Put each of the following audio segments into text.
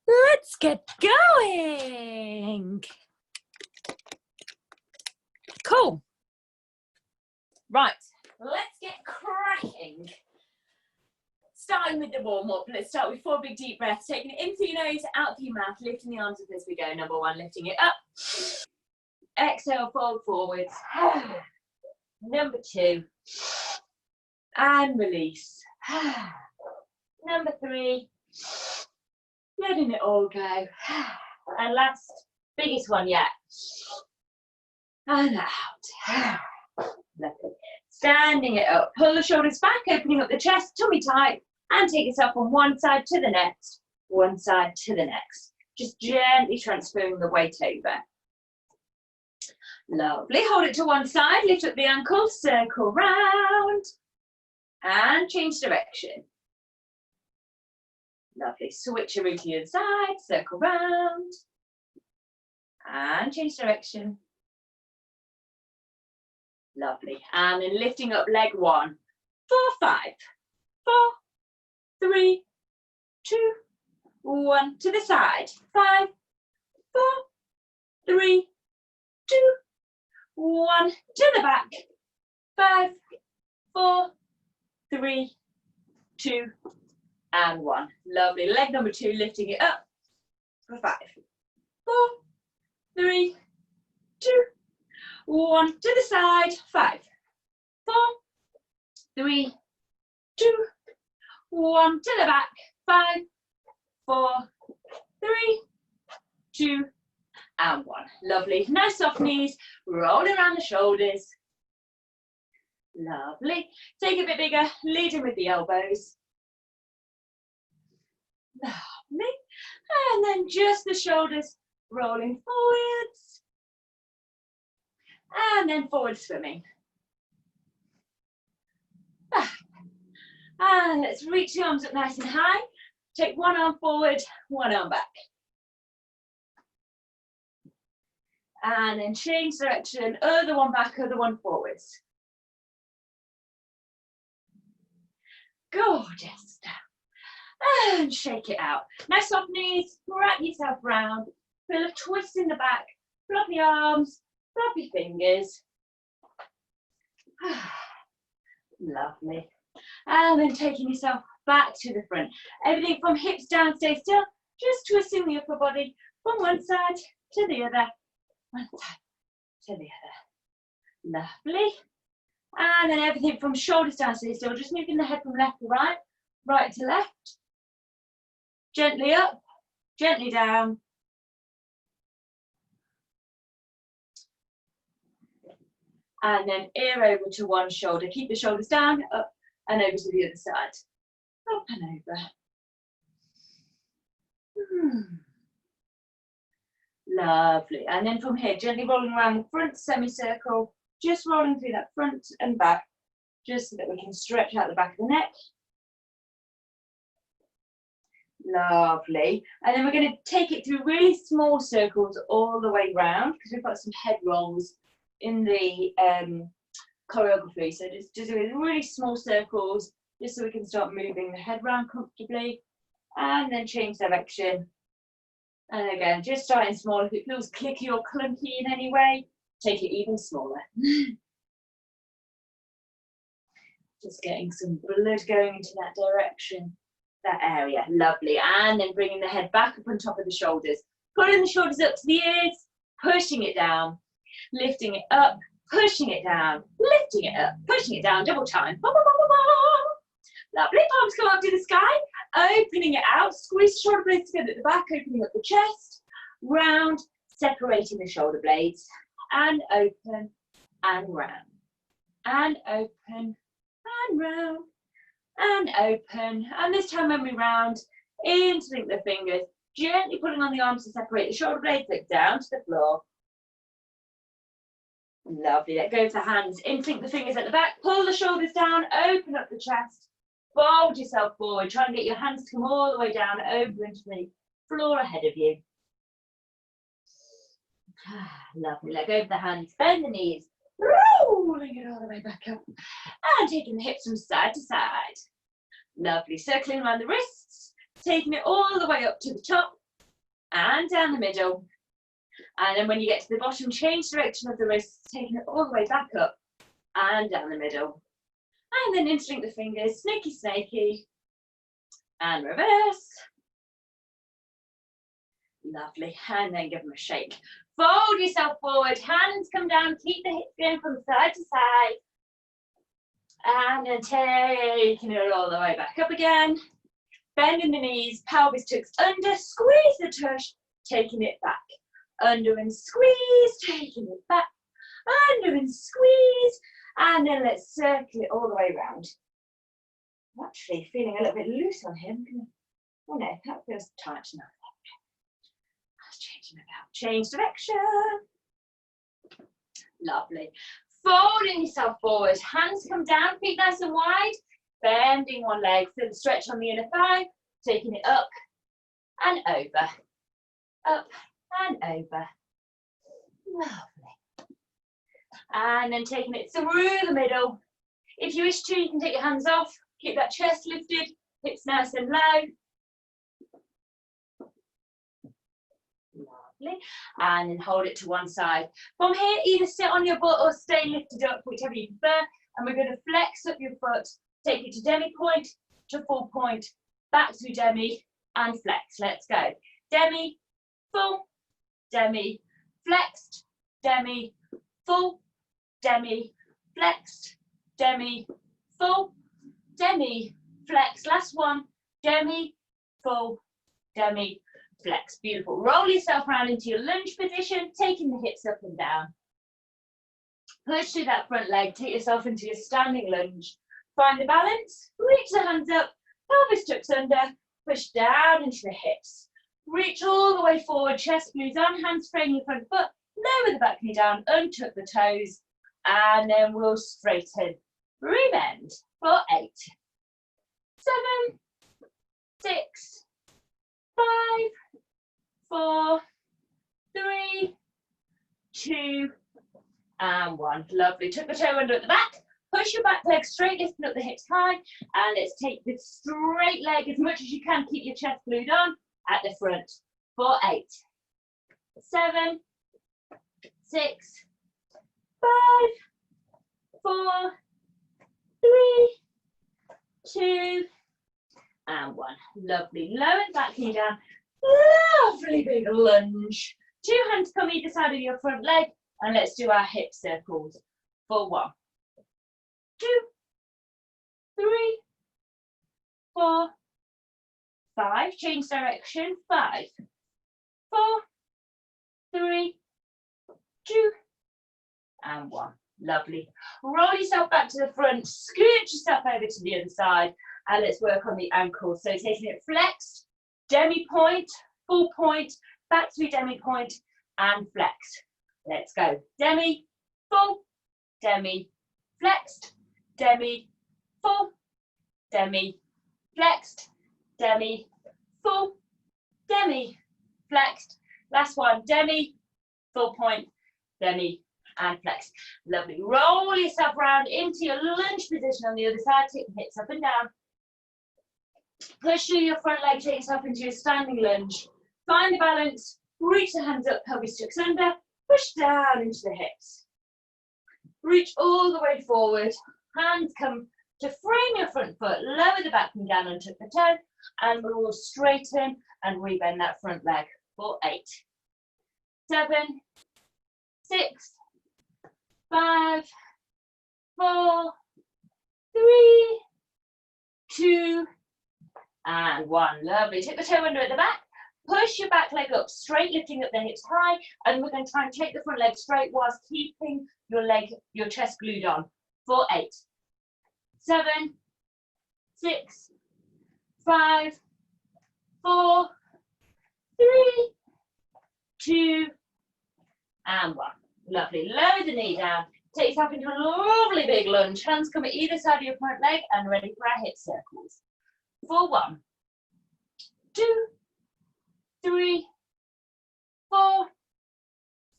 Let's get going. Cool. Right, let's get cracking. Starting with the warm-up, let's start with 4 big deep breaths, taking it in through your nose, out through your mouth, lifting the arms up as we go. Number 1, lifting it up. Exhale, fold forwards. Number 2, and release. Number 3, letting it all go. And last, biggest one yet. And out. Lovely. Standing it up, pull the shoulders back, opening up the chest, tummy tight, and take yourself from one side to the next, one side to the next. Just gently transferring the weight over. Lovely, hold it to one side, lift up the ankle, circle round, and change direction. Lovely, switch your route to the other side, circle round, and change direction. Lovely, and then lifting up leg 1, 4, 5, 4, 3, 2, 1, to the side, 5, 4, 3, 2, 1, to the back, 5, 4, 3, 2, and 1. Lovely, leg number 2, lifting it up for 5, 4, 3, 2, 1, to the side, 5, 4, 3, 2, 1, to the back, 5, 4, 3, 2, and 1. Lovely, nice soft knees, roll around the shoulders. Lovely, take a bit bigger, leading with the elbows. Lovely, and then just the shoulders rolling forwards. And then forward swimming. Back. And let's reach the arms up nice and high. Take one arm forward, one arm back. And then change direction, other one back, other one forwards. Gorgeous. And shake it out. Nice soft knees, wrap yourself round. Feel a twist in the back, floppy arms, floppy fingers. Lovely. And then taking yourself back to the front. Everything from hips down, stay still. Just twisting the upper body from one side to the other. One side to the other. Lovely. And then everything from shoulders down, stay still. Just moving the head from left to right, right to left. Gently up, gently down. And then ear over to one shoulder. Keep the shoulders down, up and over to the other side. Up and over. Lovely. And then from here, gently rolling around the front semicircle, just rolling through that front and back, just so that we can stretch out the back of the neck. Lovely. And then we're going to take it through really small circles all the way round, because we've got some head rolls in the choreography. So just doing really small circles, just so we can start moving the head round comfortably, and then change direction. And again, just starting small. If it feels clicky or clunky in any way, take it even smaller. Just getting some blood going into that direction, that area. Lovely. And then bringing the head back up on top of the shoulders, pulling the shoulders up to the ears, pushing it down, lifting it up, pushing it down, lifting it up, pushing it down, double time. Ba, ba, ba, ba, ba. Lovely, palms come up to the sky, opening it out, squeeze the shoulder blades together at the back, opening up the chest, round, separating the shoulder blades, and open, and round, and open, and round, and open, and this time when we round, interlink the fingers, gently pulling on the arms to separate the shoulder blades, look down to the floor. Lovely, let go of the hands, interlink the fingers at the back, pull the shoulders down, open up the chest, fold yourself forward, try and get your hands to come all the way down, over into the floor ahead of you. Lovely, let go of the hands, bend the knees, rolling it all the way back up, and taking the hips from side to side. Lovely, circling around the wrists, taking it all the way up to the top, and down the middle. And then when you get to the bottom, change direction of the wrists, taking it all the way back up and down the middle. And then interlink the fingers, snaky, snaky, and reverse. Lovely, and then give them a shake. Fold yourself forward, hands come down, keep the hips going from side to side. And then taking it all the way back up again. Bending the knees, pelvis tucks under, squeeze the tush, taking it back. Under and squeeze, taking it back. Under and squeeze. And then let's circle it all the way around. I'm actually feeling a little bit loose on him. Oh no, that feels tight enough. Let's change him about. Change direction. Lovely. Folding yourself forward. Hands come down, feet nice and wide. Bending one leg, feel the stretch on the inner thigh. Taking it up and over. Up and over. Lovely. And then taking it through the middle. If you wish to, you can take your hands off. Keep that chest lifted, hips nice and low. Lovely. And then hold it to one side. From here, either sit on your butt or stay lifted up, whichever you prefer. And we're going to flex up your foot, take it to demi point, to full point, back to demi, and flex. Let's go. Demi, full, demi, flexed, demi, full, demi, flexed, demi, full, demi, flex. Last one, demi, full, demi, flex. Beautiful. Roll yourself around into your lunge position, taking the hips up and down. Push through that front leg, take yourself into your standing lunge. Find the balance, reach the hands up, pelvis tucks under, push down into the hips. Reach all the way forward, chest glues on, hands frame your front foot, lower the back knee down, untuck the toes, and then we'll straighten. Rebend for 8, 7, 6, 5, 4, 3, 2, and 1. Lovely. Tuck the toe under at the back. Push your back leg straight, lifting up the hips high. And let's take the straight leg as much as you can. Keep your chest glued on at the front. For 8, 7, 6, 5, 4, 3, 2, and 1. Lovely. Lower the back knee down. Lovely big lunge. 2 hands come either side of your front leg. And let's do our hip circles. For 1, 2, 3, 4, 5. Change direction. 5, 4, 3, 2, and 1. Lovely. Roll yourself back to the front. Scoot yourself over to the other side. And let's work on the ankle. So taking it flexed, demi point, full point, back to demi point, and flexed. Let's go. Demi, full, demi, flexed, demi, full, demi, flexed, demi, full, demi, flexed. Last one, demi, full point, demi, and flex. Lovely. Roll yourself around into your lunge position on the other side. Take the hips up and down. Push through your front leg, take yourself into your standing lunge. Find the balance, reach the hands up, pelvis tucks under, push down into the hips. Reach all the way forward. Hands come to frame your front foot, lower the back knee down and tuck the toe, and we'll straighten and rebend that front leg for 8, 7, 6, 5, 4, 3, 2, and 1. Lovely. Take the toe under at the back. Push your back leg up straight, lifting up the hips high, and we're going to try and take the front leg straight whilst keeping your chest glued on. For 8, 7, 6, 5, 4, 3, 2, and 1. Lovely. Lower the knee down. Take yourself into a lovely big lunge. Hands come at either side of your front leg and ready for our hip circles. For 1, 2, 3, 4,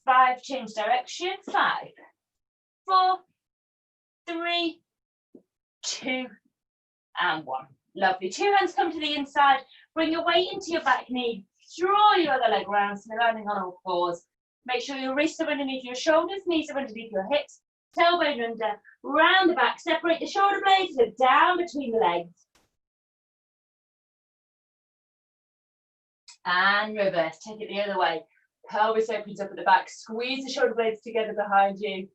5. Change direction. 5, 4, 3, 2, and 1. Lovely. 2 hands come to the inside. Bring your weight into your back knee. Draw your other leg round, so landing on all fours. Make sure your wrists are underneath your shoulders, knees are underneath your hips, tailbone under, round the back, separate the shoulder blades, so down between the legs. And reverse, take it the other way. Pelvis opens up at the back, squeeze the shoulder blades together behind you,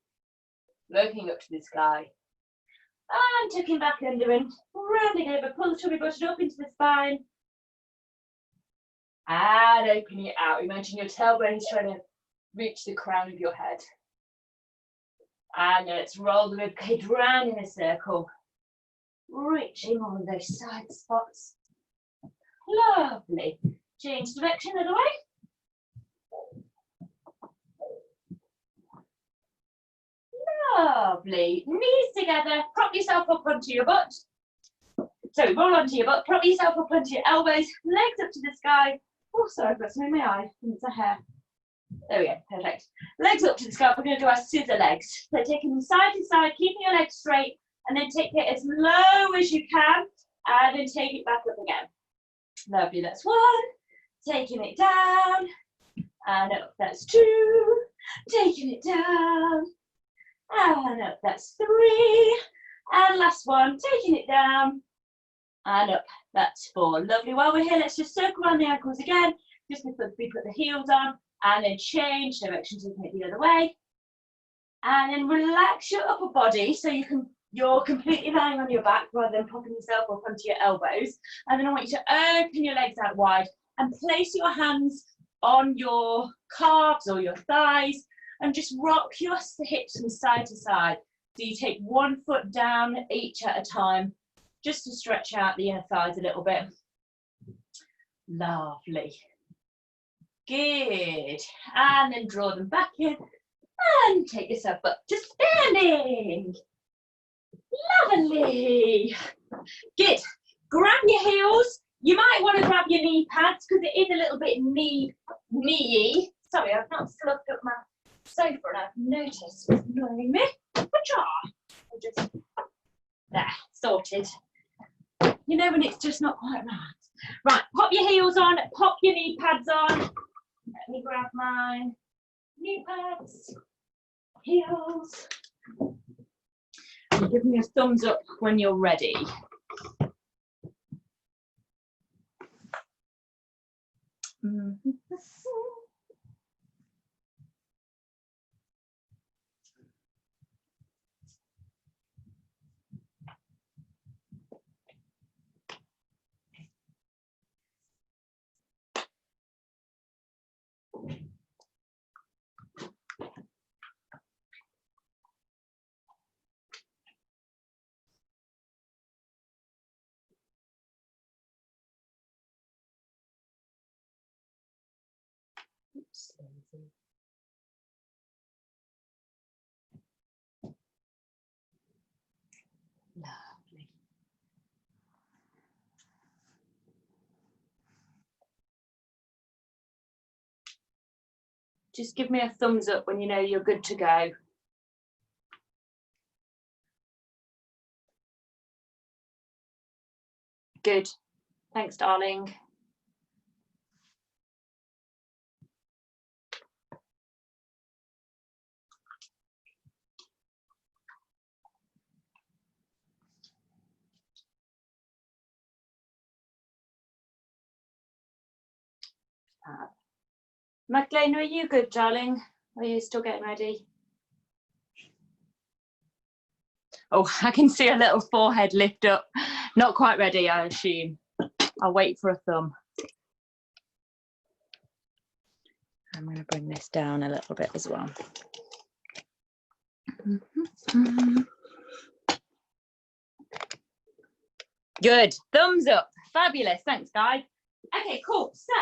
looking up to the sky. And tucking back under and rounding over, pull the tummy button up into the spine. And opening it out. Imagine your tailbone is trying to reach the crown of your head. And let's roll the ribcage round in a circle. Reaching on those side spots. Lovely. Change direction, other way. Lovely. Knees together, prop yourself up onto your butt. So roll onto your butt, prop yourself up onto your elbows, legs up to the sky. Oh, sorry, I've got something in my eye. It's a hair. There we go, perfect. Legs up to the sky. We're going to do our scissor legs. So taking them side to side, keeping your legs straight, and then take it as low as you can, and then take it back up again. Lovely, that's one. Taking it down, and up, that's two. Taking it down, and up, that's three. And last one, taking it down, and up, that's four. Lovely, while we're here, let's just circle around the ankles again, just before we put the heels on, and then change direction, taking it the other way. And then relax your upper body, so you're completely lying on your back rather than popping yourself up onto your elbows. And then I want you to open your legs out wide and place your hands on your calves or your thighs and just rock your hips from side to side. So you take one foot down each at a time, just to stretch out the inner thighs a little bit. Lovely. Good. And then draw them back in and take yourself up to standing. Lovely. Good. Grab your heels. You might want to grab your knee pads because it is a little bit knee-y. Sorry, I've not slugged up my sofa and I've noticed it's annoying me. I'll just, there, sorted. You know when it's just not quite right. Right, pop your heels on, pop your knee pads on. Let me grab my knee pads, heels. Give me a thumbs up when you're ready. Oops. Lovely. Just give me a thumbs up when you know you're good to go. Good. Thanks, darling. Magdalena, are you good, darling? Are you still getting ready? Oh, I can see a little forehead lift up. Not quite ready, I assume. I'll wait for a thumb. I'm going to bring this down a little bit as well. Good. Thumbs up. Fabulous. Thanks, guys. Okay, cool. So,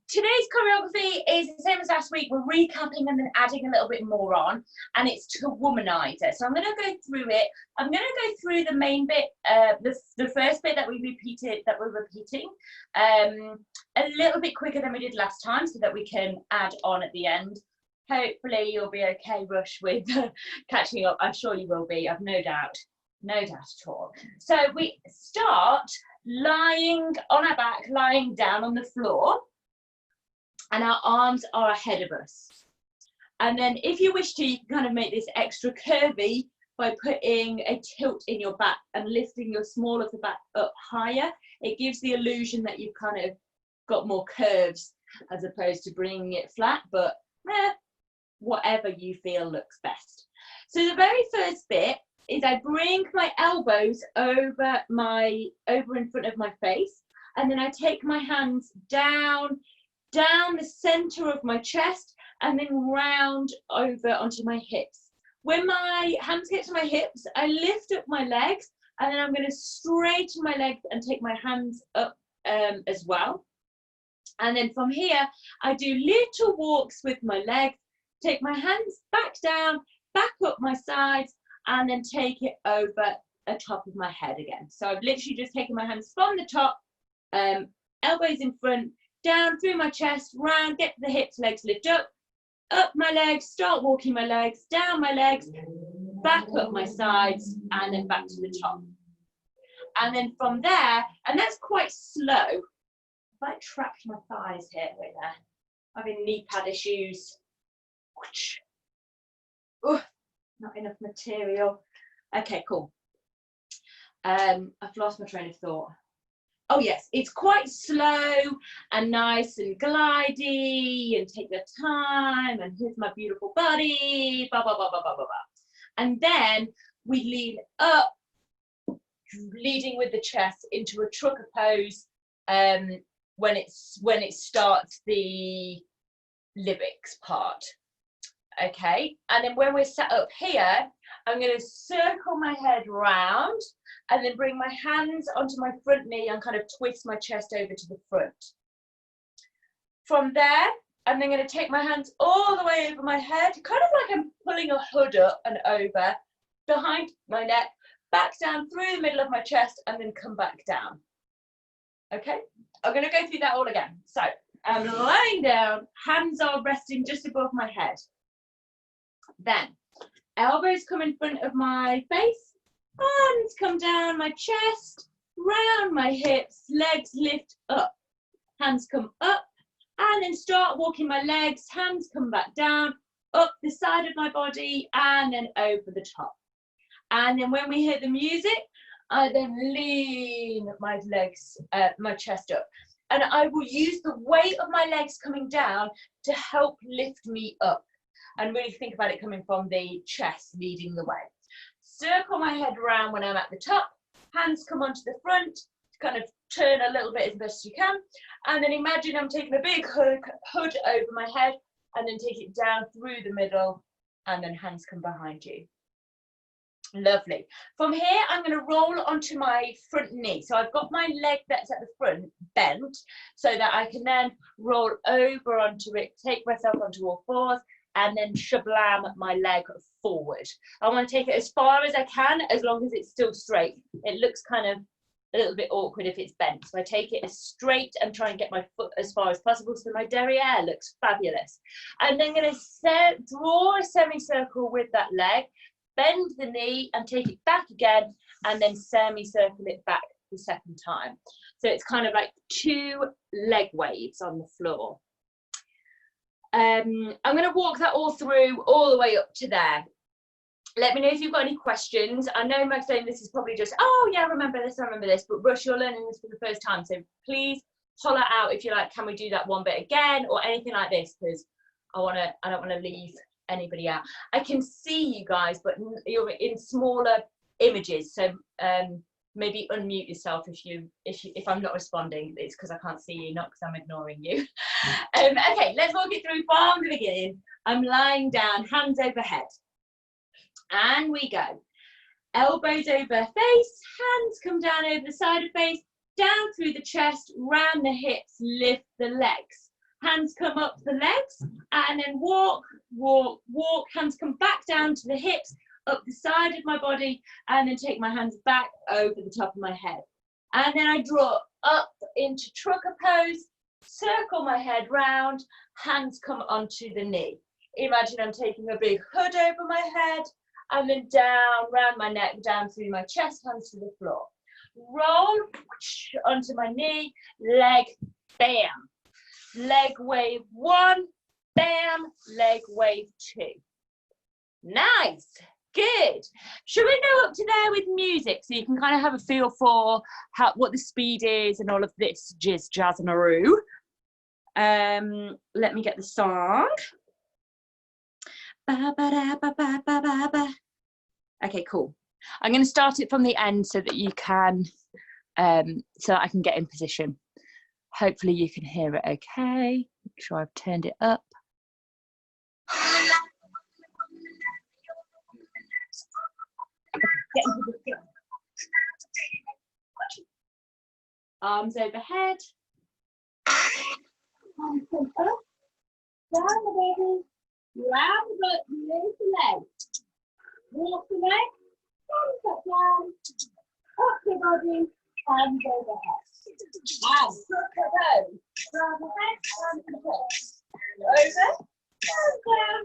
today's choreography is the same as last week. We're recapping and then adding a little bit more on, and it's to Womanizer. So I'm going to go through it. I'm going to go through the main bit, the first bit that we're repeating, a little bit quicker than we did last time, so that we can add on at the end. Hopefully you'll be okay, Rush, with catching up. I'm sure you will be. I've no doubt. No doubt at all. So we start lying on our back, lying down on the floor, and our arms are ahead of us. And then if you wish to, you can kind of make this extra curvy by putting a tilt in your back and lifting your small of the back up higher. It gives the illusion that you've kind of got more curves as opposed to bringing it flat, but whatever you feel looks best. So the very first bit is I bring my elbows over in front of my face, and then I take my hands down the center of my chest and then round over onto my hips. When my hands get to my hips, I lift up my legs, and then I'm going to straighten my legs and take my hands up as well. And then from here, I do little walks with my legs, take my hands back down, back up my sides, and then take it over the top of my head again. So I've literally just taken my hands from the top, elbows in front, down through my chest, round, get to the hips, legs lift up my legs, start walking my legs, down my legs, back up my sides, and then back to the top. And then from there, and that's quite slow. If I trapped my thighs here, right there, having knee pad issues. Oh, not enough material. Okay, cool. I've lost my train of thought. Oh yes, it's quite slow and nice and glidey, and take your time, and here's my beautiful body, blah, blah, blah, blah, blah, blah, blah. And then we lean up, leading with the chest into a trucker pose when it starts the lyrics part. Okay, and then when we're sat up here, I'm going to circle my head round and then bring my hands onto my front knee and kind of twist my chest over to the front. From there, I'm then going to take my hands all the way over my head, kind of like I'm pulling a hood up and over, behind my neck, back down through the middle of my chest, and then come back down. Okay, I'm going to go through that all again. So I'm lying down, hands are resting just above my head. Then elbows come in front of my face, hands come down my chest, round my hips, legs lift up, hands come up, and then start walking my legs, hands come back down, up the side of my body, and then over the top. And then when we hear the music, I then lean my legs, my chest up, and I will use the weight of my legs coming down to help lift me up. And really think about it coming from the chest leading the way. Circle my head around when I'm at the top, hands come onto the front, kind of turn a little bit as best you can, and then imagine I'm taking a big hood over my head, and then take it down through the middle, and then hands come behind you. Lovely. From here, I'm going to roll onto my front knee. So I've got my leg that's at the front bent, so that I can then roll over onto it, take myself onto all fours, and then shablam my leg forward. I want to take it as far as I can, as long as it's still straight. It looks kind of a little bit awkward if it's bent. So I take it as straight and try and get my foot as far as possible so my derriere looks fabulous. I'm then going to draw a semicircle with that leg, bend the knee and take it back again, and then semicircle it back the second time. So it's kind of like two leg waves on the floor. I'm going to walk that all through all the way up to there. Let me know if you've got any questions. I know most of this is probably just, oh yeah, I remember this, but Rush, you're learning this for the first time, so please holler out if you're like, can we do that one bit again, or anything like this, because I don't want to leave anybody out. I can see you guys, but you're in smaller images, so maybe unmute yourself if I'm not responding. It's because I can't see you, not because I'm ignoring you. Okay, let's walk it through from the beginning. I'm lying down, hands overhead, and we go. Elbows over face, hands come down over the side of face, down through the chest, round the hips, lift the legs. Hands come up the legs, and then walk, walk, walk. Hands come back down to the hips, up the side of my body, and then take my hands back over the top of my head. And then I draw up into trucker pose, circle my head round, hands come onto the knee. Imagine I'm taking a big hood over my head, and then down, round my neck, down through my chest, hands to the floor. Roll onto my knee, leg, bam. Leg wave 1, bam, leg wave 2. Nice, good. Should we go up to there with music so you can kind of have a feel for what the speed is and all of this jazz and aroo? Let me get the song. Ba, ba, da, ba, ba, ba, ba, ba. Okay, cool. I'm going to start it from the end so that you can, so that I can get in position. Hopefully you can hear it okay. Make sure I've turned it up. Get into the floor. Arms overhead. Arms come up. Down the baby. Round the butt, raise the leg. Walk the leg. Hands up down. Up the body. Hands overhead. And flip the toes. Round the head, hands to the toes. Over. Down,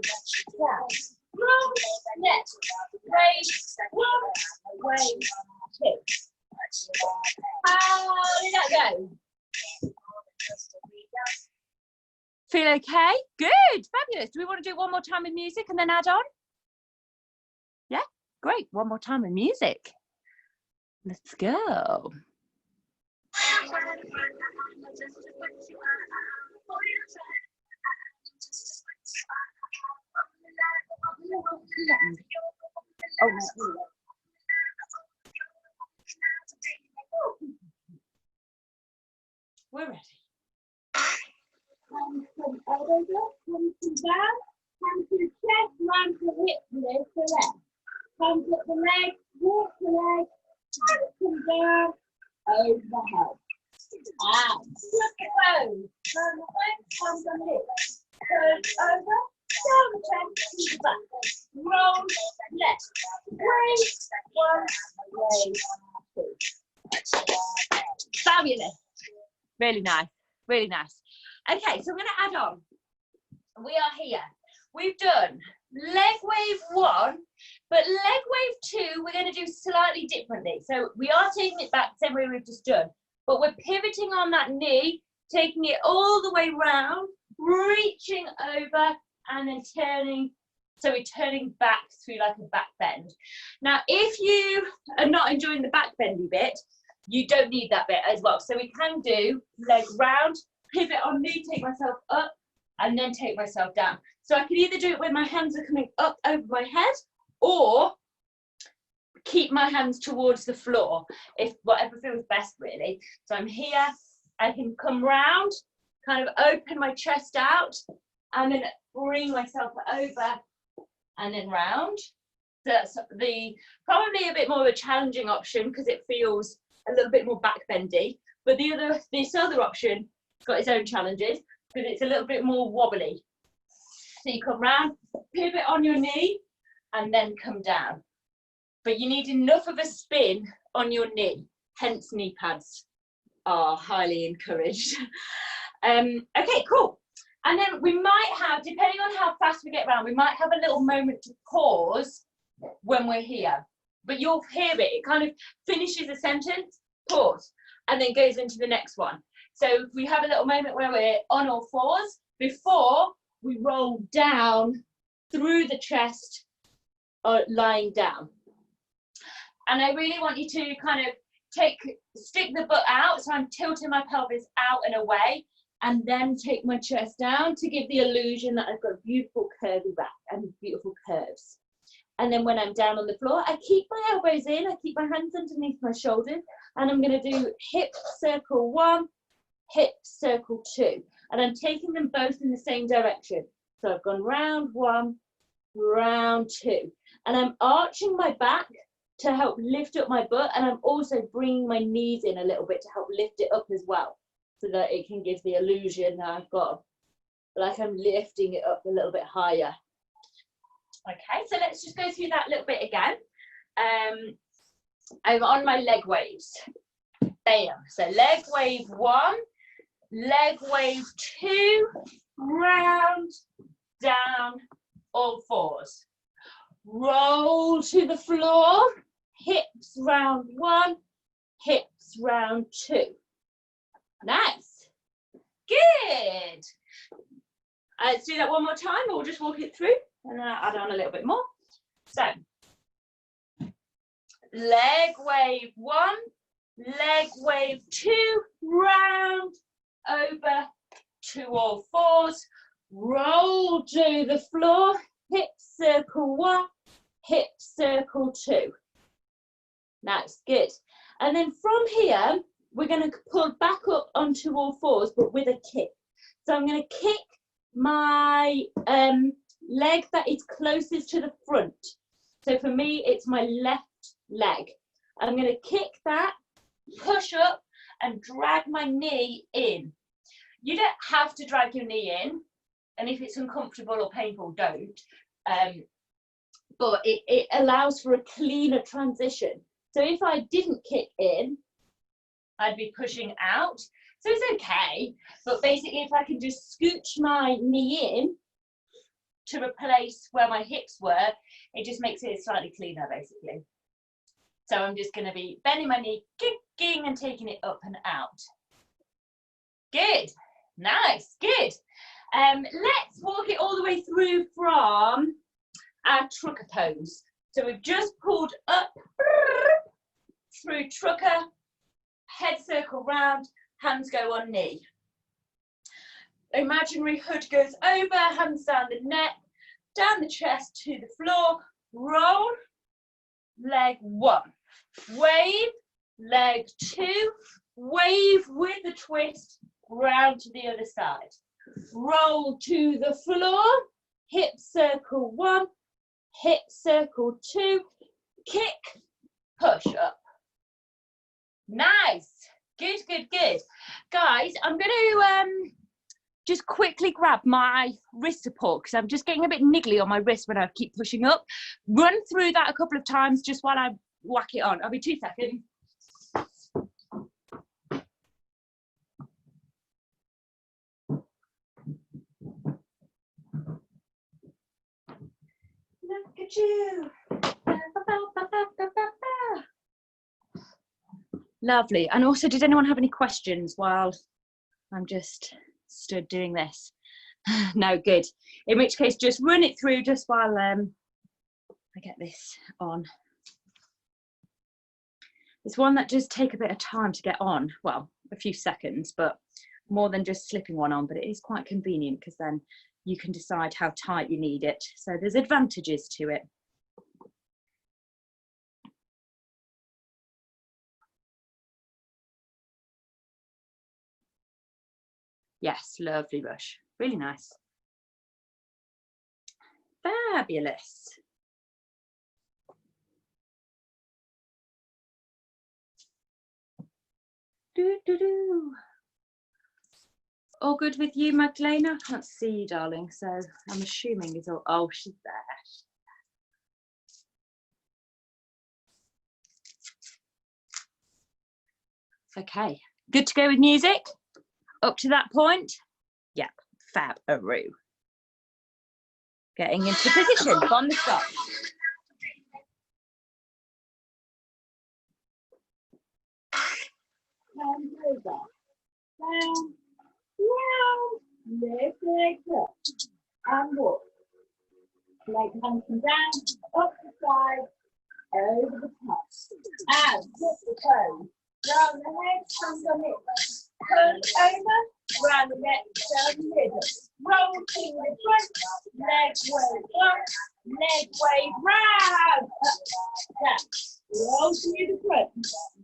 down. Roll, neck, raise, one, raise, 2. How did that go? Feel okay? Good, fabulous. Do we want to do one more time with music and then add on? Yeah, great. One more time with music. Let's go. Oh, we're ready. Hands from elbows up, hands to down, hands to the chest, hands to hip, lift the leg. Hands up the leg, walk the leg, hands come down, over the head. And flip the toes, turn the legs, hands on hips. Turn over, down the chest, to the back. Roll, left, raise, 1, raise, 2. Fabulous. Really nice, really nice. Okay, so I'm going to add on. We are here. We've done leg wave 1, but leg wave 2, we're going to do slightly differently. So we are taking it back the same way we've just done, but we're pivoting on that knee, taking it all the way round, reaching over, and then turning. So we're turning back through like a back bend. Now, if you are not enjoying the back bendy bit, you don't need that bit as well. So we can do leg round, pivot on knee, take myself up, and then take myself down. So I can either do it when my hands are coming up over my head, or keep my hands towards the floor, if whatever feels best really. So I'm here, I can come round, kind of open my chest out, and then bring myself over, and then round. So that's probably a bit more of a challenging option because it feels a little bit more back bendy, but this other option got its own challenges because it's a little bit more wobbly. So you come round, pivot on your knee, and then come down. But you need enough of a spin on your knee, hence knee pads are highly encouraged. Okay, cool. And then we might have, depending on how fast we get around, we might have a little moment to pause when we're here. But you'll hear it, it kind of finishes a sentence, pause, and then goes into the next one. So if we have a little moment where we're on all fours before we roll down through the chest or lying down. And I really want you to kind of stick the butt out, so I'm tilting my pelvis out and away, and then take my chest down to give the illusion that I've got a beautiful curvy back and beautiful curves. And then when I'm down on the floor, I keep my elbows in, I keep my hands underneath my shoulders, and I'm going to do hip circle 1, hip circle 2. And I'm taking them both in the same direction. So I've gone round 1, round 2. And I'm arching my back to help lift up my butt, and I'm also bringing my knees in a little bit to help lift it up as well, so that it can give the illusion that I've got, like I'm lifting it up a little bit higher. Okay, so let's just go through that little bit again. I'm on my leg waves. Bam. So leg wave 1, leg wave 2, round, down, all fours. roll to the floor, hips round 1, hips round 2. Nice, good. Let's do that one more time, or we'll just walk it through and then I'll add on a little bit more. So, leg wave 1, leg wave 2, round, over, to all fours, roll to the floor, hip circle 1, hip circle 2. Nice, good. And then from here, we're going to pull back up onto all fours, but with a kick. So I'm going to kick my leg that is closest to the front. So for me, it's my left leg. I'm going to kick that, push up, and drag my knee in. You don't have to drag your knee in, and if it's uncomfortable or painful, don't. But it allows for a cleaner transition. So if I didn't kick in, I'd be pushing out. So it's okay, but basically if I can just scooch my knee in to replace where my hips were, it just makes it slightly cleaner basically. So I'm just going to be bending my knee, kicking and taking it up and out. Good, nice, good. Let's walk it all the way through from our trucker pose. So we've just pulled up through trucker, head circle round, hands go on knee. Imaginary hood goes over, hands down the neck, down the chest to the floor, roll, leg 1, wave, leg 2, wave with a twist, round to the other side. Roll to the floor, hip circle 1, hip circle 2, kick, push up. Nice, good, good, good. Guys, I'm going to just quickly grab my wrist support because I'm just getting a bit niggly on my wrist when I keep pushing up. Run through that a couple of times just while I whack it on. I'll be 2 seconds. Look at you. Lovely. And also, did anyone have any questions while I'm just stood doing this? No, good. In which case, just run it through just while I get this on. It's one that does take a bit of time to get on. Well, a few seconds, but more than just slipping one on. But it is quite convenient because then you can decide how tight you need it. So there's advantages to it. Yes, lovely Rush. Really nice. Fabulous. Do, do, do. All good with you, Magdalena? I can't see you, darling, so I'm assuming it's all... Oh, she's there. Okay, good to go with music? Up to that point? Yep, fab-a-roo. Getting into position from the start. Hand over. Down, round, lift legs up, and walk. Leg hunting down, up the side, over the top. And flip the toes. Round the head, hands on it. Turn over, round the neck, down the middle. Roll to the front, leg wave up, leg wave round, up, down. Roll to the front,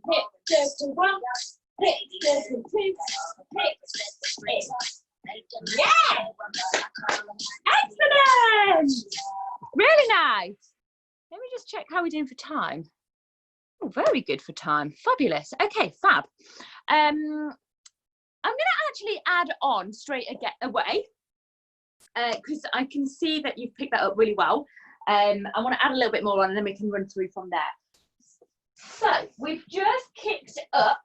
hip circle 1, hip circle 2, hip in. Yeah! Excellent! Really nice. Let me just check how we're doing for time. Oh, very good for time. Fabulous. Okay, fab. I'm going to actually add on straight away because I can see that you've picked that up really well. I want to add a little bit more on and then we can run through from there. So we've just kicked up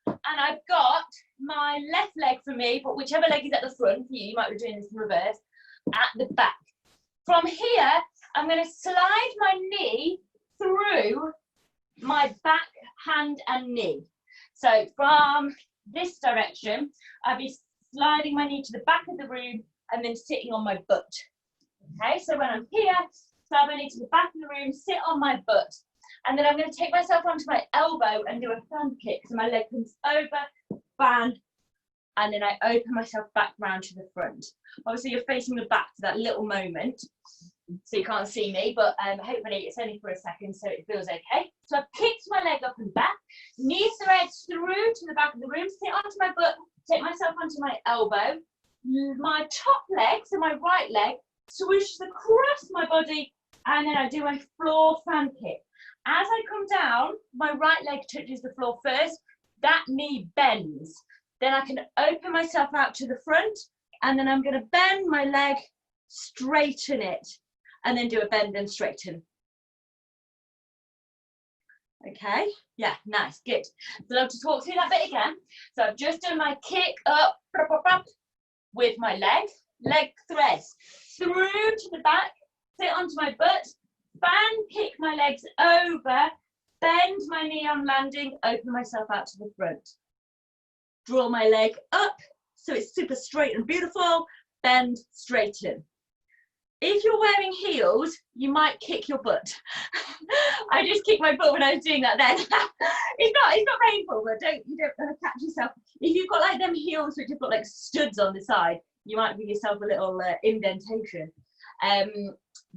and I've got my left leg for me, but whichever leg is at the front for you, you might be doing this in reverse, at the back. From here, I'm going to slide my knee through my back, hand and knee. So from this direction, I'll be sliding my knee to the back of the room and then sitting on my butt. Okay, so when I'm here, slide my knee to the back of the room, sit on my butt. And then I'm going to take myself onto my elbow and do a fan kick. So my leg comes over, fan, and then I open myself back round to the front. Obviously you're facing the back for that little moment, so you can't see me, but hopefully it's only for a second, so it feels okay. So I've kicked my leg up and back, knee threads through to the back of the room, sit onto my butt, take myself onto my elbow. My top leg, so my right leg, swooshes across my body, and then I do a floor fan kick. As I come down, my right leg touches the floor first, that knee bends. Then I can open myself out to the front, and then I'm going to bend my leg, straighten it, and then do a bend and straighten. Okay, yeah, nice, good. So I'll just walk through that bit again. So I've just done my kick up with my leg threads through to the back, sit onto my butt, fan kick my legs over, bend my knee on landing, open myself out to the front. Draw my leg up so it's super straight and beautiful, bend, straighten. If you're wearing heels, you might kick your butt. I just kicked my butt when I was doing that then. It's not painful, but you don't catch yourself. If you've got like them heels which have got like studs on the side, you might give yourself a little indentation.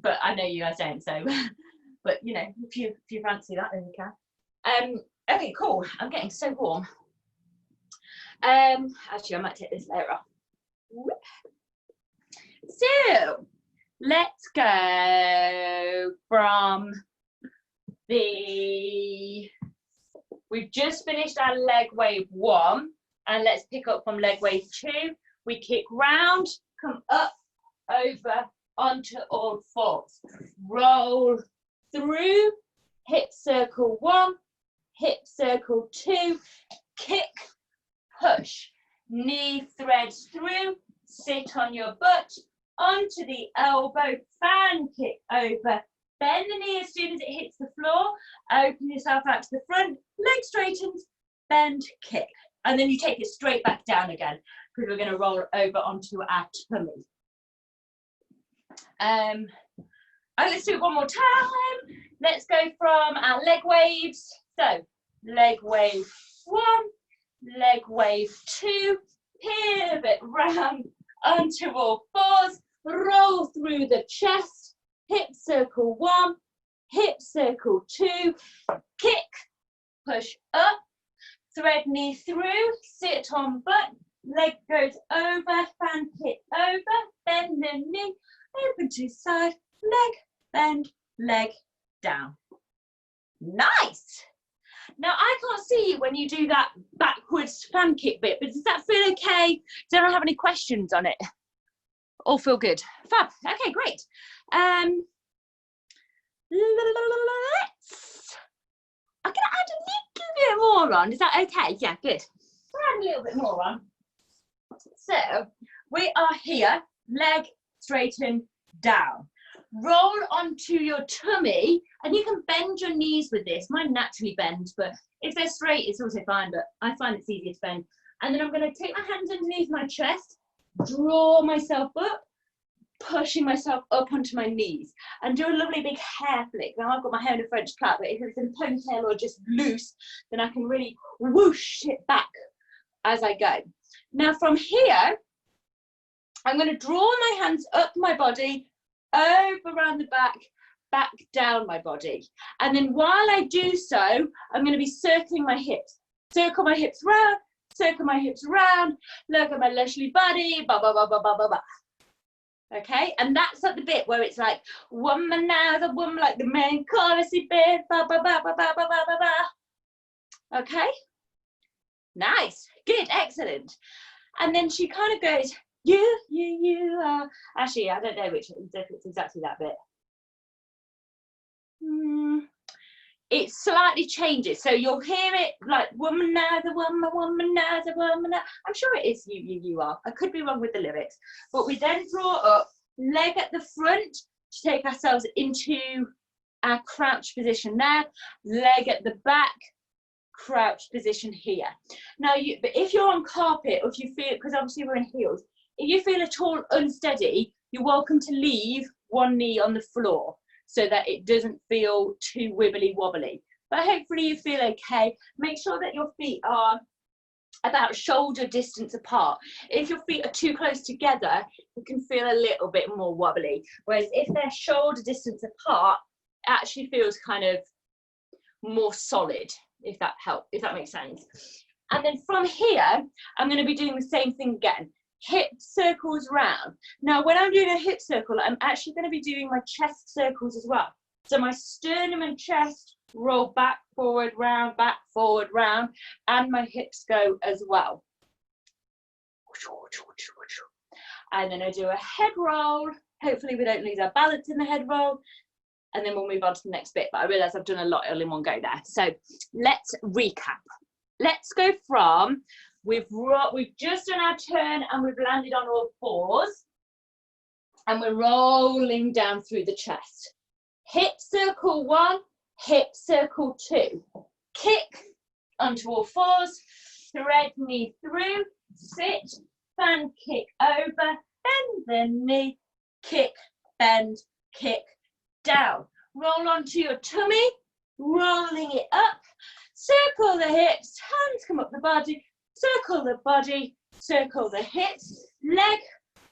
But I know you guys don't, so but you know, if you fancy that, then you can. Okay, cool. I'm getting so warm. Actually I might take this layer off. So let's go from we've just finished our leg wave 1, and let's pick up from leg wave 2. We kick round, come up, over, onto all fours. Roll through, hip circle 1, hip circle 2, kick, push, knee threads through, sit on your butt, onto the elbow, fan kick over, bend the knee as soon as it hits the floor, open yourself out to the front, leg straightens, bend, kick. And then you take it straight back down again, because we're going to roll over onto our tummy. Let's do it one more time. Let's go from our leg waves. So, leg wave 1, leg wave 2, pivot round onto all fours, roll through the chest, hip circle 1, hip circle 2, kick, push up, thread knee through, sit on butt, leg goes over, fan kick over, bend the knee, open to side, leg, bend, leg, down. Nice! Now I can't see you when you do that backwards fan kick bit, but does that feel okay? Does anyone have any questions on it? All feel good? Fab, okay, great. I'm gonna add a little bit more on, is that okay? Yeah, good. We'll add a little bit more on. So, we are here, leg straighten down. Roll onto your tummy, and you can bend your knees with this. Mine naturally bend, but if they're straight, it's also fine, but I find it's easier to bend. And then I'm going to take my hands underneath my chest, draw myself up, pushing myself up onto my knees, and do a lovely big hair flick. Now I've got my hair in a French plait, but if it's in a ponytail or just loose, then I can really whoosh it back as I go. Now from here, I'm going to draw my hands up my body, over around the back down my body, and then while I do so, I'm going to be circling my hips. Circle my hips round, circle my hips round, look at my lushly body, ba ba ba ba ba ba ba. Okay, and that's at the bit where it's like womanizer, woman, like the main chorusy bit, ba ba ba ba ba ba ba ba ba. Okay, nice, good, excellent. And then she kind of goes, you are. Actually, I don't know which it's exactly that bit. It slightly changes, so you'll hear it like womanizer, womanizer, womanizer. I'm sure it is you are. I could be wrong with the lyrics, but we then draw up, leg at the front, to take ourselves into our crouch position there, leg at the back, crouch position here. Now, but if you're on carpet, or if you feel, because obviously we're in heels, if you feel at all unsteady, you're welcome to leave one knee on the floor so that it doesn't feel too wibbly wobbly. But hopefully you feel okay. Make sure that your feet are about shoulder distance apart. If your feet are too close together, you can feel a little bit more wobbly. Whereas if they're shoulder distance apart, it actually feels kind of more solid, if that helps, if that makes sense. And then from here, I'm going to be doing the same thing again. Hip circles round. Now, when I'm doing a hip circle, I'm actually going to be doing my chest circles as well. So my sternum and chest roll back, forward, round, and my hips go as well. And then I do a head roll. Hopefully we don't lose our balance in the head roll. And then we'll move on to the next bit. But I realise I've done a lot all in one go there. So let's recap. Let's go from, we've just done our turn and we've landed on all fours. And we're rolling down through the chest. Hip circle 1, hip circle 2. Kick onto all fours, thread knee through, sit, fan, kick over, bend the knee, kick, bend, kick, down. Roll onto your tummy, rolling it up, circle the hips, hands come up the body, circle the body, circle the hips, leg,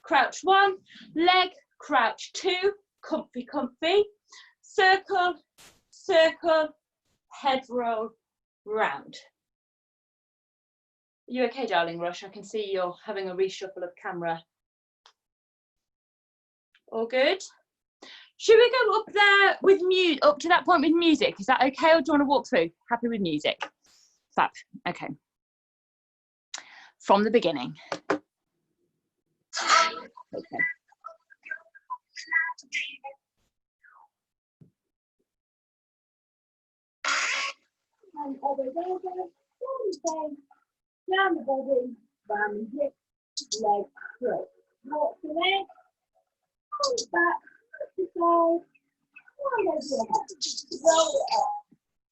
crouch 1, leg, crouch 2, comfy, comfy, circle, circle, head roll, round. Are you okay, darling Rush? I can see you're having a reshuffle of camera. All good? Should we go up there with up to that point with music? Is that okay, or do you want to walk through? Happy with music? Fab. Okay. From the beginning. Okay. And over, down the body, round the hip, leg through. Walk the leg, pull it back, to the side, one over the head, roll it up,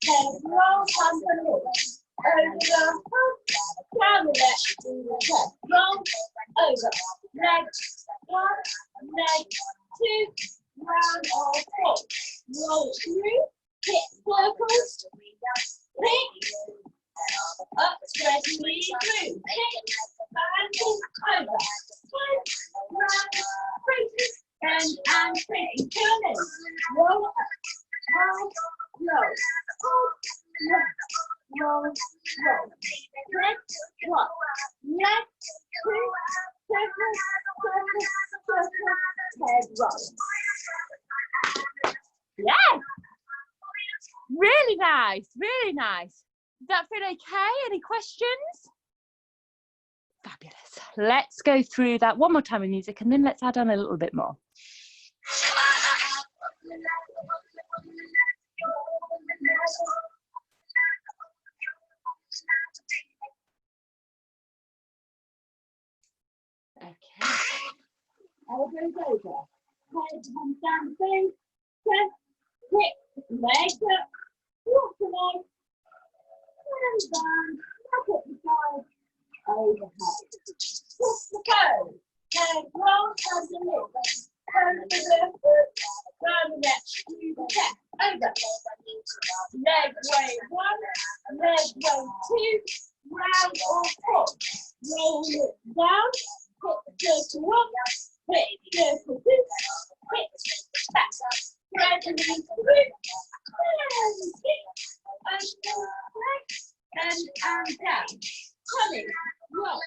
head roll, hands on the hips, over the head, down the leg, to the head, roll, over, leg, 1, leg, 2, round or four, roll it through, hip circles, kick, up, spread knee through, kick, and over, round, bend and spin, turn, roll up, roll, roll, leg, 1, leg, 2, circle, head roll. Yes! Really nice, really nice. Does that feel okay? Any questions? Fabulous. Let's go through that one more time with music and then let's add on a little bit more. Okay. Elbows over. Head comes down, face, chest, hip, legs up, walk the leg, hands down, back up the side, overhead. Twist the toes, head roll, hands and lips, turn to the foot, round the neck, to the chest, over. Leg wave 1, leg wave 2, round or pull. Roll it down, hip circle 1, hip circle 2, hip back, spread the knees through, and down. Tummy, roll, up,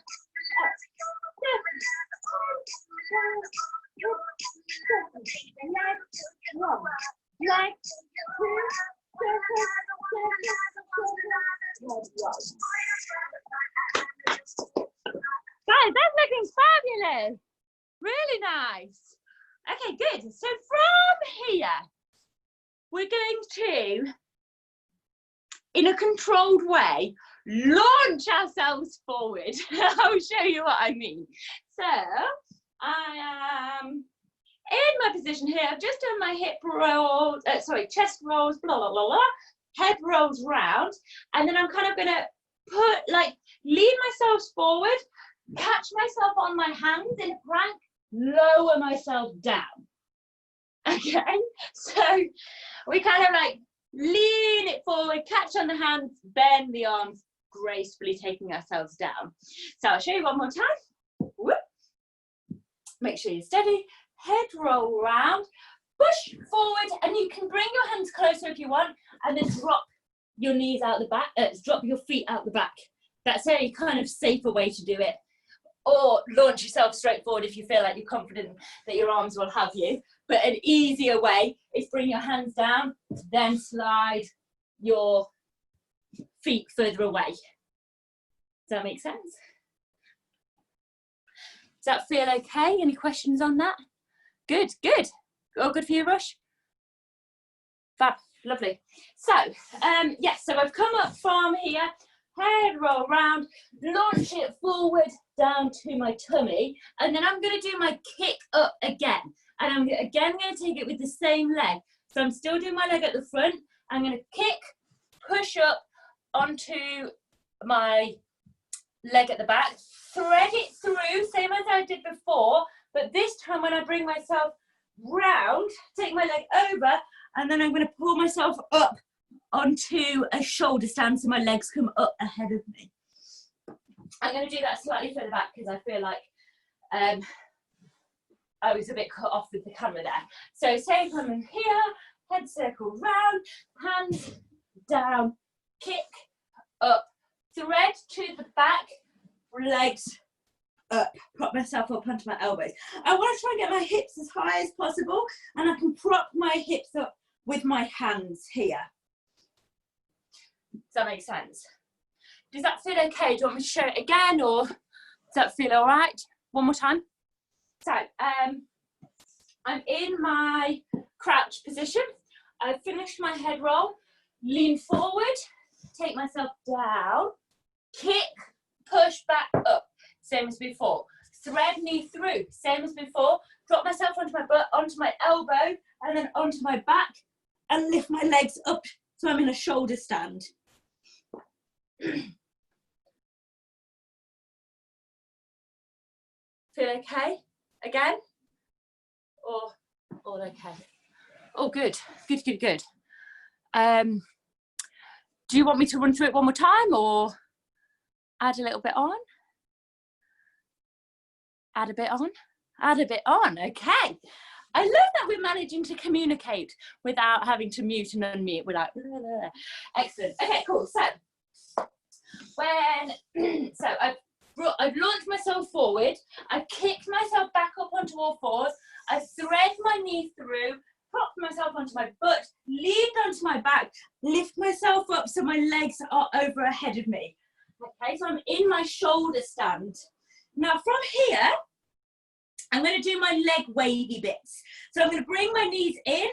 leg, 1, leg, 2, Guys, that's looking fabulous. Really nice. Okay, good. So from here, we're going to, in a controlled way, launch ourselves forward. I'll show you what I mean. So I am in my position here, I've just done my hip rolls, chest rolls, blah, blah, blah, blah, head rolls round, and then I'm kind of going to lean myself forward, catch myself on my hands in a plank, lower myself down. Okay, so we kind of like lean it forward, catch on the hands, bend the arms, gracefully taking ourselves down. So I'll show you one more time. Whoop. Make sure you're steady, head roll round, push forward, and you can bring your hands closer if you want, and then drop your knees out the back, drop your feet out the back. That's a kind of safer way to do it. Or launch yourself straight forward if you feel like you're confident that your arms will have you. But an easier way is bring your hands down, then slide your feet further away. Does that make sense? Does that feel okay? Any questions on that? Good, good. All good for you, Rush? Fab, lovely. So, yes, so I've come up from here, head roll round, launch it forward down to my tummy, and then I'm going to do my kick up again. And I'm again going to take it with the same leg. So I'm still doing my leg at the front. I'm going to kick, push up onto my leg at the back, thread it through, same as I did before, but this time when I bring myself round, take my leg over, and then I'm going to pull myself up onto a shoulder stand so my legs come up ahead of me. I'm going to do that slightly further back because I feel like I was a bit cut off with the camera there. So same come in here, head circle round, hands down, kick up, thread to the back, legs up, prop myself up onto my elbows. I want to try and get my hips as high as possible, and I can prop my hips up with my hands here. Does that make sense? Does that feel okay? Do you want me to show it again, or does that feel all right? One more time. So I'm in my crouch position. I've finished my head roll, lean forward, take myself down, kick, push back up, same as before. Thread knee through, same as before. Drop myself onto my butt, onto my elbow, and then onto my back, and lift my legs up so I'm in a shoulder stand. Feel okay? Again? Or all okay? Oh, good, good, good, good. Do you want me to run through it one more time, or add a little bit on? Add a bit on? Add a bit on, okay. I love that we're managing to communicate without having to mute and unmute. We're like, blah, blah, blah. Excellent. Okay, cool. So, I've launched myself forward. I've kicked myself back up onto all fours. I've thread my knee through, propped myself onto my butt, leaned onto my back, lift myself up so my legs are over ahead of me. Okay, so I'm in my shoulder stand. Now from here, I'm going to do my leg wavy bits. So I'm going to bring my knees in,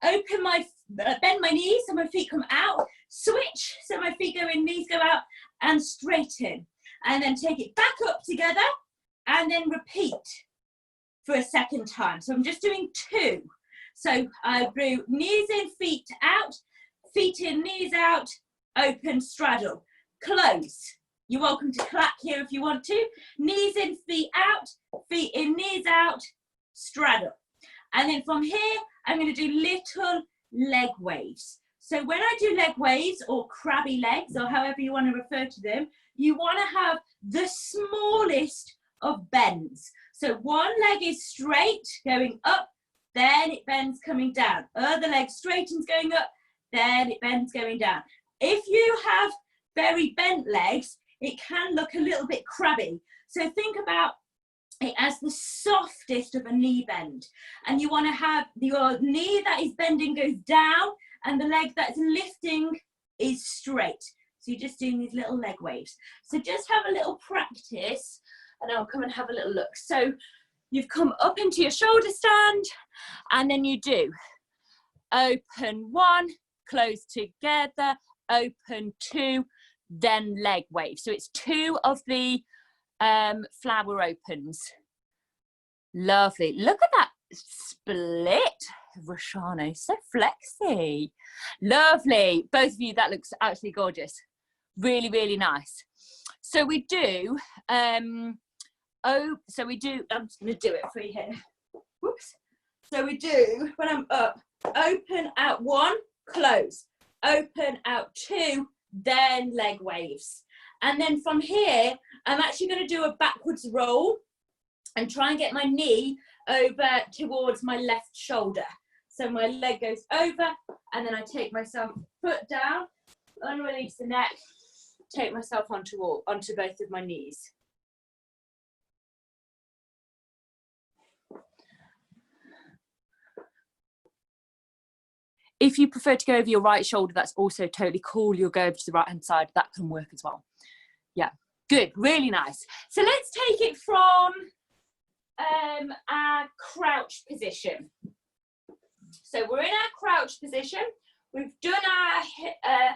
open my, bend my knees so my feet come out, switch so my feet go in, knees go out, and straighten. And then take it back up together, and then repeat for a second time. So I'm just doing 2. So I do knees in, feet out, feet in, knees out, open, straddle, close. You're welcome to clap here if you want to. Knees in, feet out, feet in, knees out, straddle. And then from here, I'm going to do little leg waves. So when I do leg waves, or crabby legs, or however you want to refer to them, you want to have the smallest of bends. So one leg is straight, going up, then it bends coming down. Other leg straightens going up, then it bends going down. If you have very bent legs, it can look a little bit crabby. So think about it as the softest of a knee bend. And you want to have your knee that is bending goes down, and the leg that's lifting is straight. So you're just doing these little leg waves. So just have a little practice, and I'll come and have a little look. So you've come up into your shoulder stand, and then you do open 1, close together, open 2, then leg wave. So it's 2 of the flower opens. Lovely. Look at that split. Roshano, so flexy. Lovely. Both of you, that looks actually gorgeous. Really, really nice. So we do, I'm just going to do it for you here. Whoops. So we do, when I'm up, open out 1, close, open out 2, then leg waves. And then from here, I'm actually going to do a backwards roll and try and get my knee over towards my left shoulder. So my leg goes over, and then I take myself foot down, unrelease the neck, take myself onto both of my knees. If you prefer to go over your right shoulder, that's also totally cool. You'll go over to the right hand side. That can work as well. Yeah, good, really nice. So let's take it from our crouch position. So we're in our crouch position. We've done our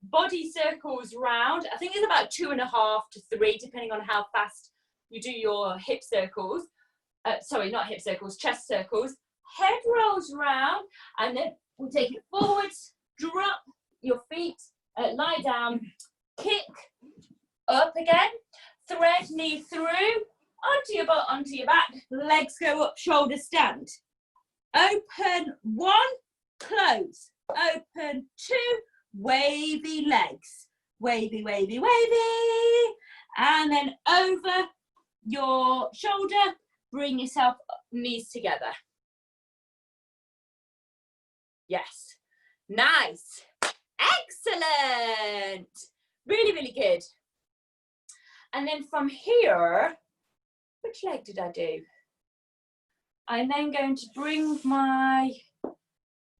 body circles round. I think it's about 2.5 to 3, depending on how fast you do your hip circles. Sorry, not hip circles, chest circles. Head rolls round, and then we'll take it forwards, drop your feet, lie down, kick, up again, thread knee through, onto your butt, onto your back, legs go up, shoulder stand. Open 1, close, open 2, wavy legs, wavy, wavy, wavy, and then over your shoulder, bring yourself up, knees together. Yes, nice, excellent, really, really good. And then from here, which leg did I do? I'm then going to bring my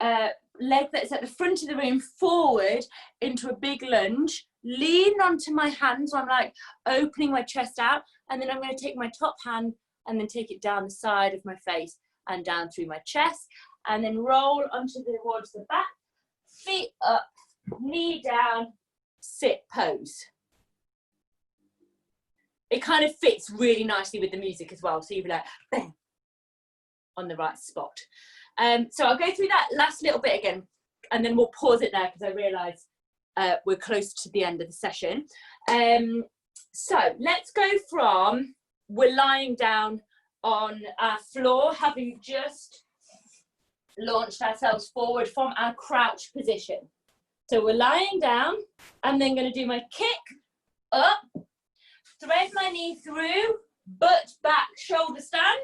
leg that's at the front of the room forward into a big lunge, lean onto my hands, so I'm like opening my chest out, and then I'm going to take my top hand and then take it down the side of my face and down through my chest, and then roll towards the back, feet up, knee down, sit pose. It kind of fits really nicely with the music as well, so you'll be like, bang, on the right spot. So I'll go through that last little bit again, and then we'll pause it there because I realise we're close to the end of the session. So let's go from, we're lying down on our floor, having just launched ourselves forward from our crouch position. So we're lying down. I'm then going to do my kick up, thread my knee through, butt back, shoulder stand.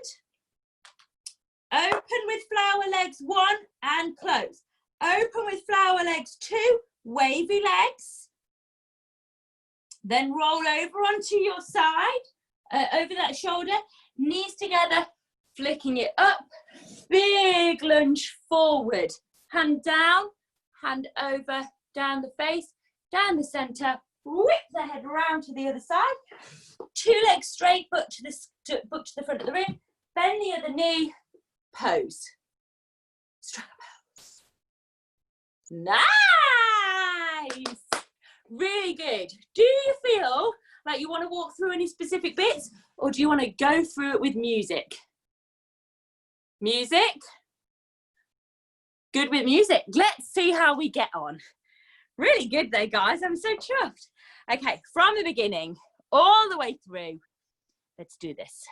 Open with flower legs 1 and close. Open with flower legs 2, wavy legs. Then roll over onto your side, over that shoulder, knees together, flicking it up. Big lunge forward. Hand down, hand over, down the face, down the center. Whip the head around to the other side. 2 legs straight, butt to the front of the room. Bend the other knee. Pose. Straddle pose. Nice. Really good. Do you feel like you want to walk through any specific bits, or do you want to go through it with music? Music? Good with music. Let's see how we get on. Really good though, guys. I'm so chuffed. Okay, from the beginning all the way through. Let's do this.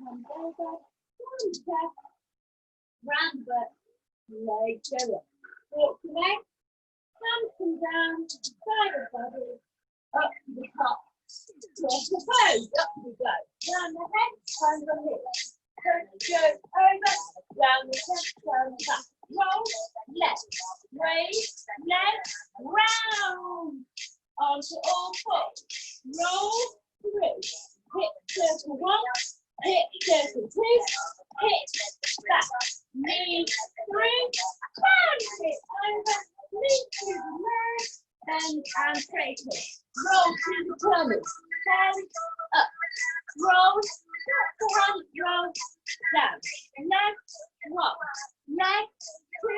Round the legs go up. Walk the leg, hands come down, side of body, up to the top. Cross the pose, up we go. Down the head, hands on hips. Go over, down the chest, down the back. Roll, left, raise, left, round. Onto all fours. Roll through. Hip circle 1, hip circle 2, hip back, knee through, and hip over, knee to the leg, bend and straight hip. Roll to the pelvis, bend up, roll, back the hand, roll, down, leg, rock, leg, 2,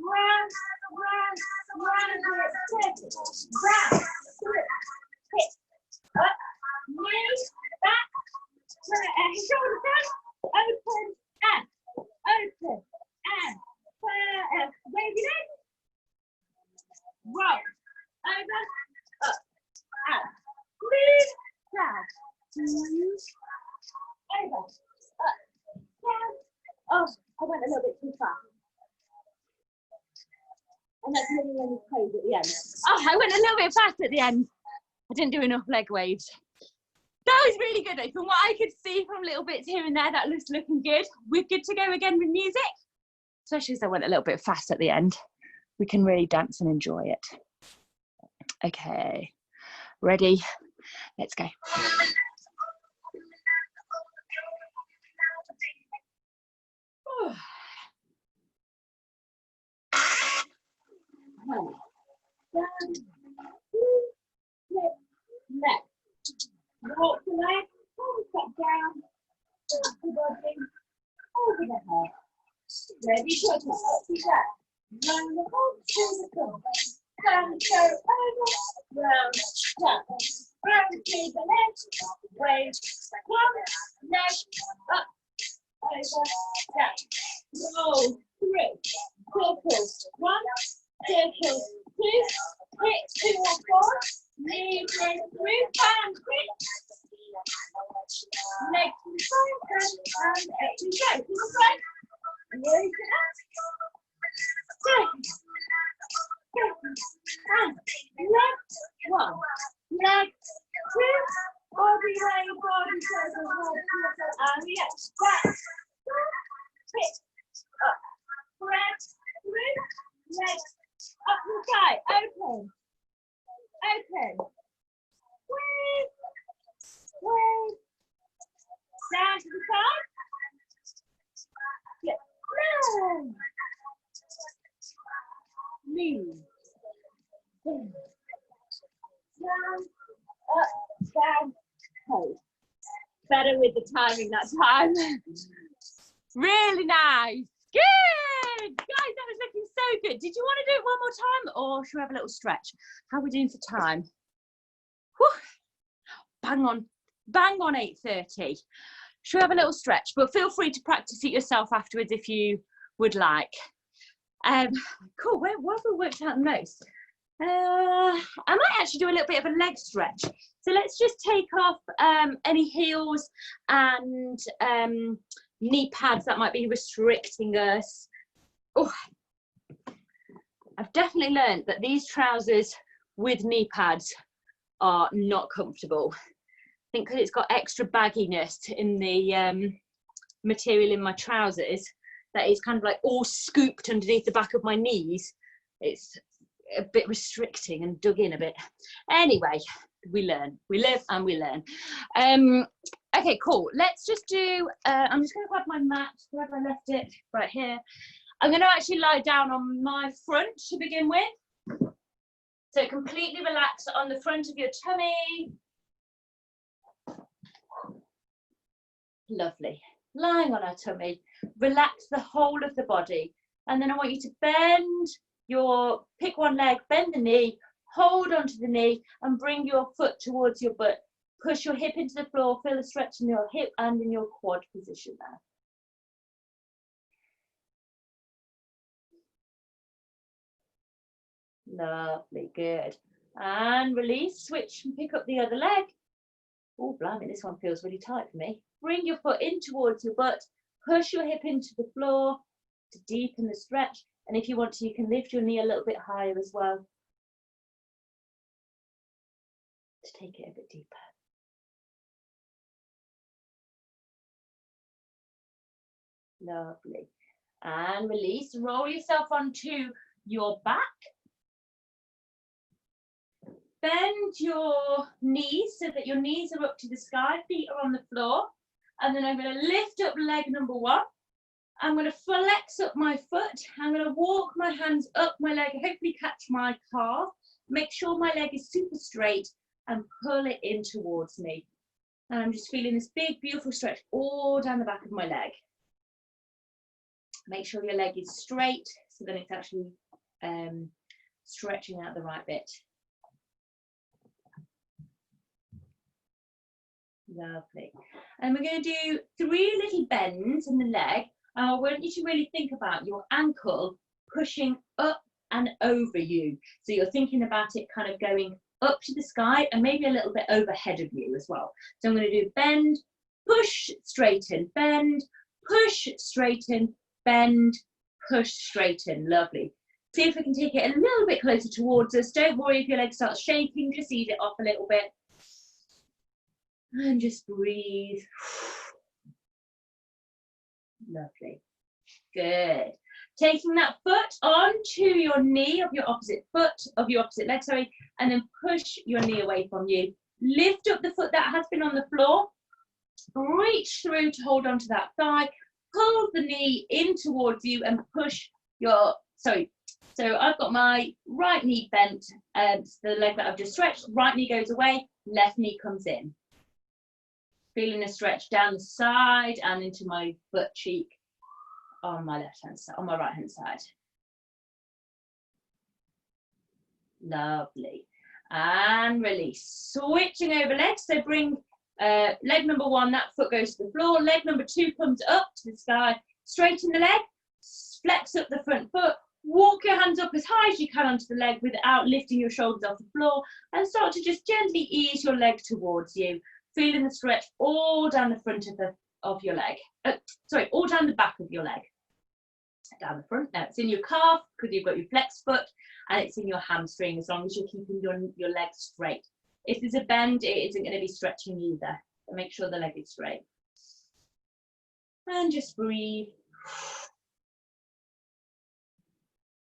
round, round, round, hip, circle, roll, over, up, out, squeeze, down, over, up, down. Oh, I went a little bit too far. And that's really when you close at the end. Oh, I went a little bit fast at the end. I didn't do enough leg waves. That was really good though. From what I could see from little bits here and there, that looks looking good. We're good to go again with music. Especially as I went a little bit fast at the end. We can really dance and enjoy it. Okay, ready? Let's go. Left. Walk the leg, step down, up the body, over the head. Ready, shut up, up to that. Round the whole to the floor. Down, go, over, round, down. Round to the left, wave, one, leg, up, over, down. Roll, three, circles, one, circles, two, hit, 2 or 4. Knee going through, band, quick. Leg to the side, and up we go. To the side. Raise it up. Second. And left, 1. Leg, 2. Body leg, body circle, and yes. Back. Hit. Up. Breath. Through. Leg. Up the side. Open. Open. Squeeze. Squeeze. Down to the side. Flip. Down. Move. Down. Up. Down. Hold. Better with the timing that time. Really nice. Good. Guys, that was looking so good. Did you want to do it one more time or should we have a little stretch? How are we doing for time? Whew. Bang on 8:30. Should we have a little stretch? But feel free to practice it yourself afterwards if you would like. Cool, what have we worked out the most? I might actually do a little bit of a leg stretch. So let's just take off any heels and knee pads that might be restricting us. Oh, I've definitely learned that these trousers with knee pads are not comfortable. I think because it's got extra bagginess in the material in my trousers, that is kind of like all scooped underneath the back of my knees. It's a bit restricting and dug in a bit. Anyway, we learn, we live and we learn. Okay, cool. Let's just do, I'm just going to grab my mat. Where have I left it? Right here. I'm going to actually lie down on my front to begin with. So completely relax on the front of your tummy. Lovely. Lying on our tummy. Relax the whole of the body. And then I want you to bend your, pick one leg, bend the knee, hold onto the knee and bring your foot towards your butt. Push your hip into the floor, feel a stretch in your hip and in your quad position there. Lovely, good. And release, switch and pick up the other leg. Oh, blimey, this one feels really tight for me. Bring your foot in towards your butt, push your hip into the floor to deepen the stretch. And if you want to, you can lift your knee a little bit higher as well to take it a bit deeper. Lovely. And release, roll yourself onto your back. Bend your knees so that your knees are up to the sky, feet are on the floor. And then I'm going to lift up leg number 1. I'm going to flex up my foot. I'm going to walk my hands up my leg, hopefully catch my calf. Make sure my leg is super straight and pull it in towards me. And I'm just feeling this big, beautiful stretch all down the back of my leg. Make sure your leg is straight so that it's actually stretching out the right bit. Lovely. And we're going to do 3 little bends in the leg. I want you to really think about your ankle pushing up and over you. So you're thinking about it kind of going up to the sky and maybe a little bit overhead of you as well. So I'm going to do bend, push, straighten, bend, push, straighten, bend, push, straighten. Lovely. See if we can take it a little bit closer towards us. Don't worry if your leg starts shaking, just ease it off a little bit. And just breathe. Lovely. Good. Taking that foot onto your knee of your opposite foot, of your opposite leg, sorry, and then push your knee away from you. Lift up the foot that has been on the floor. Reach through to hold onto that thigh. Pull the knee in towards you and push your, sorry. So I've got my right knee bent, the leg that I've just stretched. Right knee goes away, left knee comes in. Feeling a stretch down the side and into my butt cheek on my left hand side, on my right hand side. Lovely. And release. Switching over legs. So bring leg number one, that foot goes to the floor. Leg number two comes up to the sky. Straighten the leg. Flex up the front foot. Walk your hands up as high as you can onto the leg without lifting your shoulders off the floor. And start to just gently ease your leg towards you. Feeling the stretch all down the front of your leg. Sorry, all down the back of your leg. Down the front. Now it's in your calf because you've got your flex foot, and it's in your hamstring as long as you're keeping your leg straight. If there's a bend, it isn't going to be stretching either. So make sure the leg is straight. And just breathe.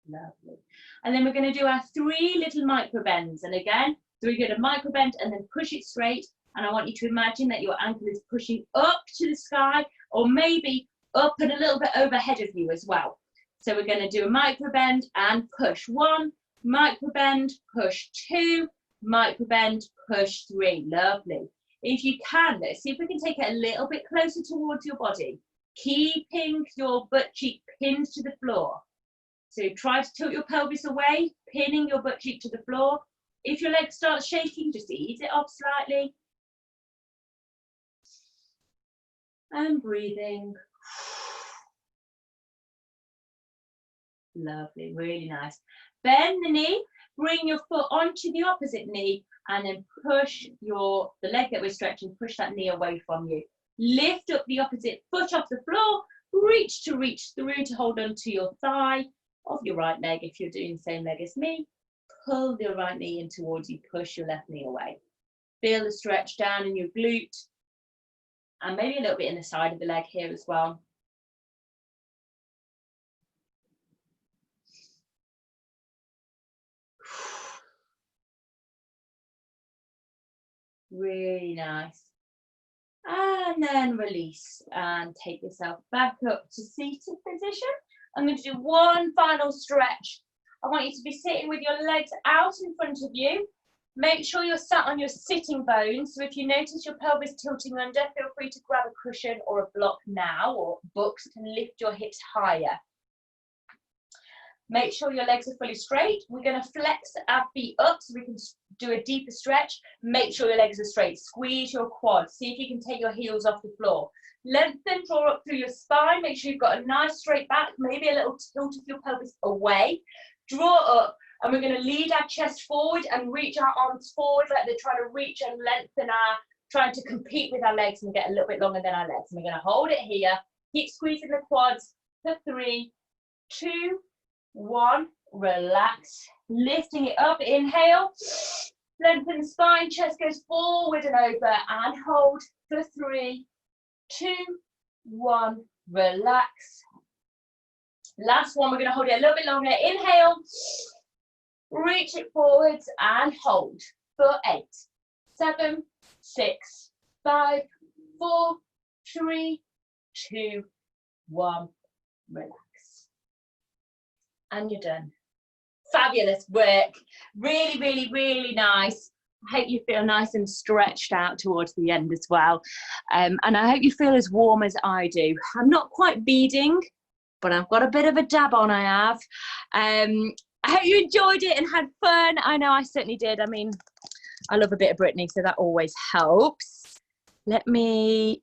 Lovely. And then we're going to do our 3 little micro bends. And again, so we get a micro bend and then push it straight. And I want you to imagine that your ankle is pushing up to the sky, or maybe up and a little bit overhead of you as well. So we're going to do a micro bend and push 1, micro bend, push 2, micro bend, push 3. Lovely. If you can, let's see if we can take it a little bit closer towards your body, keeping your butt cheek pinned to the floor. So try to tilt your pelvis away, pinning your butt cheek to the floor. If your leg starts shaking, just ease it off slightly. And breathing. Lovely, really nice. Bend the knee, bring your foot onto the opposite knee, and then push the leg that we're stretching, push that knee away from you. Lift up the opposite foot off the floor, reach through to hold onto your thigh of your right leg. If you're doing the same leg as me, pull your right knee in towards you, push your left knee away. Feel the stretch down in your glute, and maybe a little bit in the side of the leg here as well. Really nice. And then release and take yourself back up to seated position. I'm going to do one final stretch. I want you to be sitting with your legs out in front of you. Make sure you're sat on your sitting bones. So if you notice your pelvis tilting under, feel free to grab a cushion or a block now, or books to lift your hips higher. Make sure your legs are fully straight. We're going to flex our feet up so we can do a deeper stretch. Make sure your legs are straight. Squeeze your quads. See if you can take your heels off the floor. Lengthen, draw up through your spine. Make sure you've got a nice straight back, maybe a little tilt of your pelvis away. Draw up, and we're going to lead our chest forward and reach our arms forward like they're trying to reach and lengthen trying to compete with our legs and get a little bit longer than our legs. And we're going to hold it here. Keep squeezing the quads for 3, 2, 1. Relax. Lifting it up. Inhale. Lengthen the spine. Chest goes forward and over. And hold for 3, 2, 1. Relax. Last one. We're going to hold it a little bit longer. Inhale. Reach it forwards and hold for 8, 7, 6, 5, 4, 3, 2, 1. Relax. And you're done. Fabulous work. Really, really, really nice. I hope you feel nice and stretched out towards the end as well. And I hope you feel as warm as I do. I'm not quite beading, but I've got a bit of a dab on, I have. I hope you enjoyed it and had fun. I know I certainly did. I mean, I love a bit of Britney, so that always helps. Let me